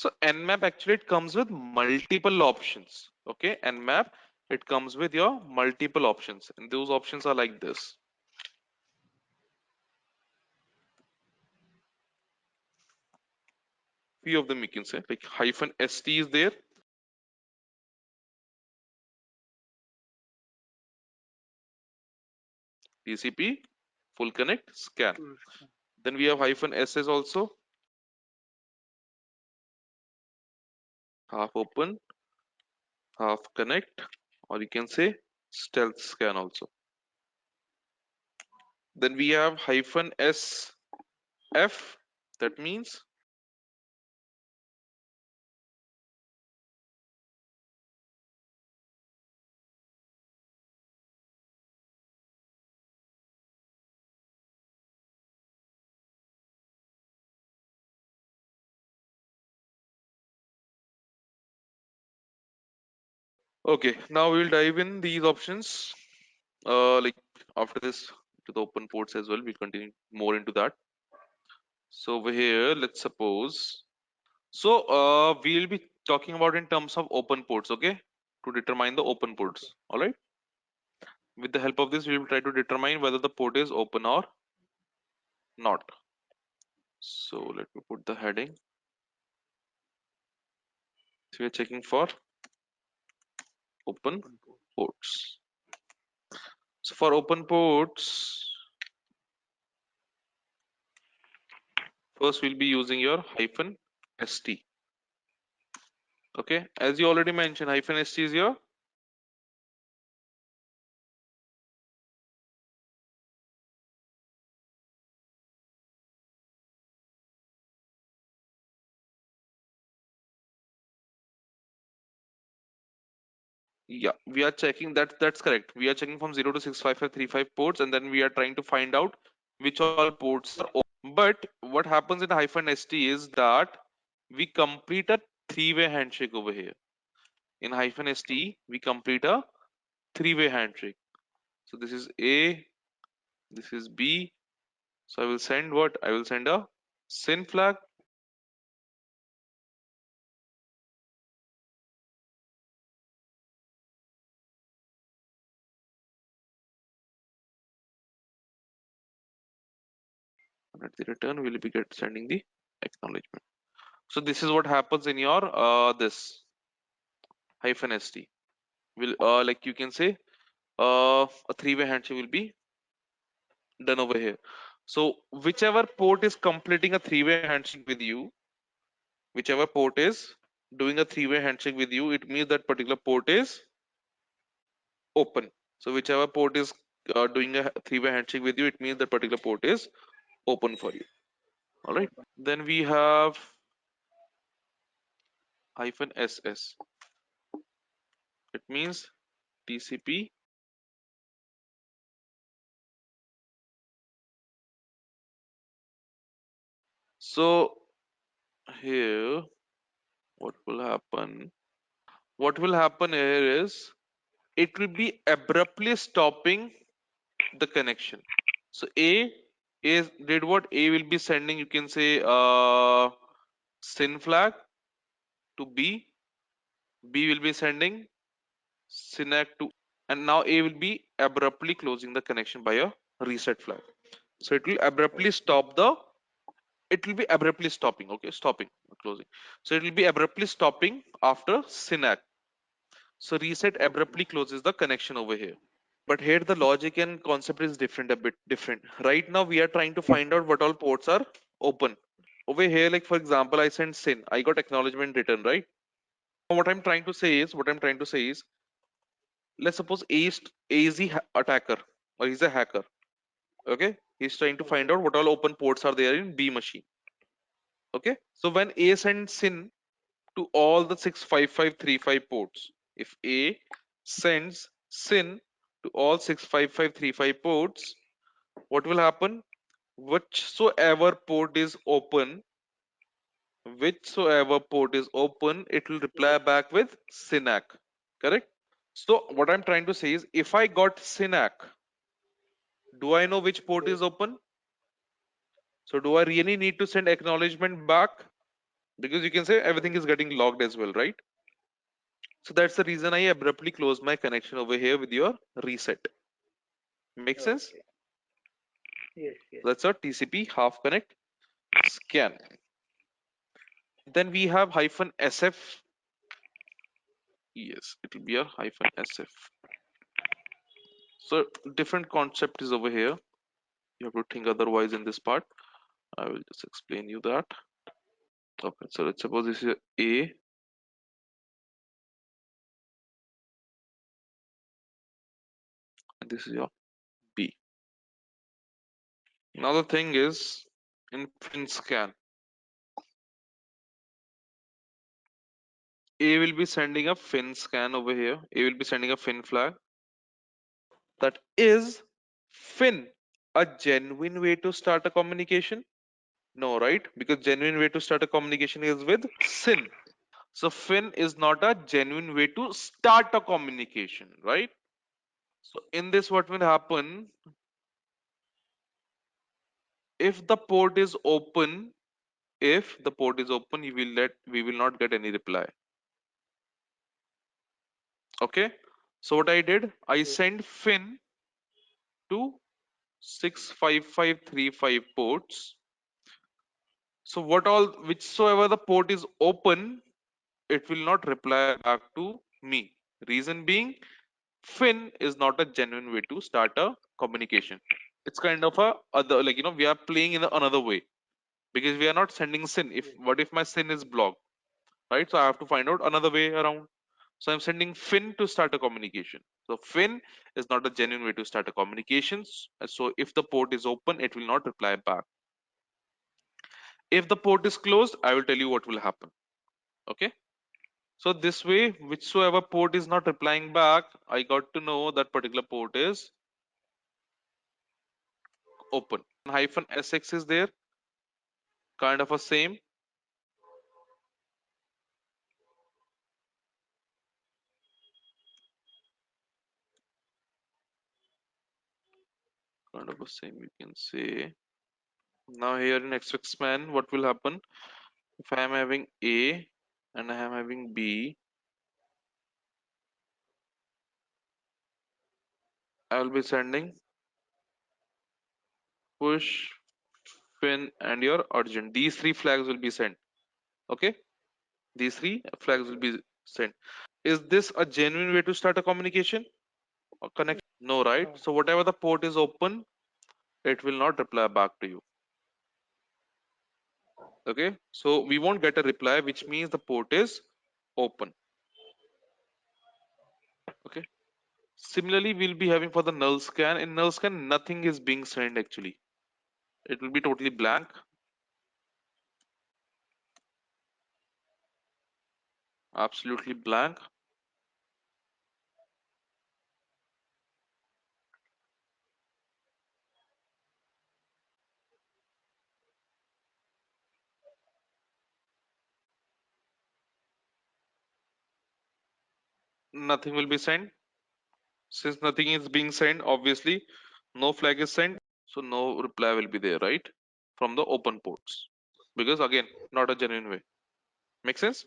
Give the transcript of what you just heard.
So Nmap actually it comes with multiple options. Okay, Nmap it comes with your multiple options, and those options are like this. Few of them you can say like -st is there. TCP, full connect, scan. Then we have -ss also, half open, half connect, or you can say stealth scan also. Then we have -sf, that means okay. Now we will dive in these options. Like after this to the open ports as well. We'll continue more into that. So over here, let's suppose. So we'll be talking about in terms of open ports, okay? To determine the open ports. All right. With the help of this, we will try to determine whether the port is open or not. So let me put the heading. So we are checking for open ports. So for open ports, first we'll be using your -st. Okay, as you already mentioned, -st is your yeah. We are checking that. That's correct. We are checking from 0 to 65535 ports, and then we are trying to find out which all ports are open. But what happens in -st is that we complete a three-way handshake over here. In -st, we complete a three-way handshake. So this is A, this is B. So I will send what? I will send a SYN flag. And at the return, we'll be sending the acknowledgement. So this is what happens in your this -st. Will like you can say a three-way handshake will be done over here. So whichever port is completing a three-way handshake with you, whichever port is doing a three-way handshake with you, it means that particular port is open. So whichever port is doing a three-way handshake with you, it means that particular port is open for you. All right. Then we have -ss. It means TCP. So here, what will happen? What will happen here is it will be abruptly stopping the connection. So A is did what A will be sending. You can say SYN flag to B. B will be sending SYNAC to, and now A will be abruptly closing the connection by a reset flag. So it will abruptly stop the. It will be abruptly stopping. Okay, stopping, not closing. So it will be abruptly stopping after SYNAC. So reset abruptly closes the connection over here. But here the logic and concept is different, a bit different. Right now we are trying to find out what all ports are open. Over here, like for example, I sent SYN, I got acknowledgement written, right? What I'm trying to say is, let's suppose A is the attacker, or he's a hacker. Okay, he's trying to find out what all open ports are there in B machine. Okay, so when A sends SYN to all the 65535 ports, if A sends SYN to all 65535 ports, what will happen? Whichsoever port is open, it will reply back with SYNAC. Correct? So what I'm trying to say is, if I got SYNAC, do I know which port is open? So do I really need to send acknowledgement back? because you can say everything is getting logged as well, right? So that's the reason I abruptly close my connection over here with your reset. Make sense? Okay. Yes, yes. That's a TCP half connect scan. Then we have hyphen SF. Yes, it will be a hyphen SF. So different concept is over here. You have to think otherwise in this part. I will just explain you that. Okay, so let's suppose this is A and this is your B. Now the thing is, in FinScan, A will be sending a FinScan over here. A will be sending a Fin flag. That is Fin a genuine way to start a communication? No, right? Because genuine way to start a communication is with SYN. So Fin is not a genuine way to start a communication, right? So in this, what will happen if the port is open? If the port is open, we will not get any reply. Okay. So what I did, I Yes. sent Fin to 65535 ports. So what all whichsoever the port is open, it will not reply back to me. Reason being, Fin is not a genuine way to start a communication. It's kind of a other, like, we are playing in another way, because we are not sending SYN. If Yes. what if my SYN is blocked, right? So I have to find out another way around. So I'm sending Fin to start a communication. So Fin is not a genuine way to start a communications. So if the port is open, it will not reply back. If the port is closed, I will tell you what will happen. Okay. So this way, whichsoever port is not replying back, I got to know that particular port is open. Hyphen SX is there, kind of a same, kind of a same, you can say. Now here in XXman, what will happen? If I am having A and I am having B, I will be sending push, fin, and your urgent. These three flags will be sent. Okay, these three flags will Okay. be sent. Is this a genuine way to start a communication or connection? No, right? No. So whatever the port is open, it will not reply back to you. Okay, so we won't get a reply, which means the port is open. Okay. Similarly, we'll be having for the null scan. In null scan, nothing is being sent actually. It will be totally blank, absolutely blank. Nothing will be sent. Since nothing is being sent, obviously no flag is sent, so no reply will be there, right? From the open ports. Because again, not a genuine way. Make sense?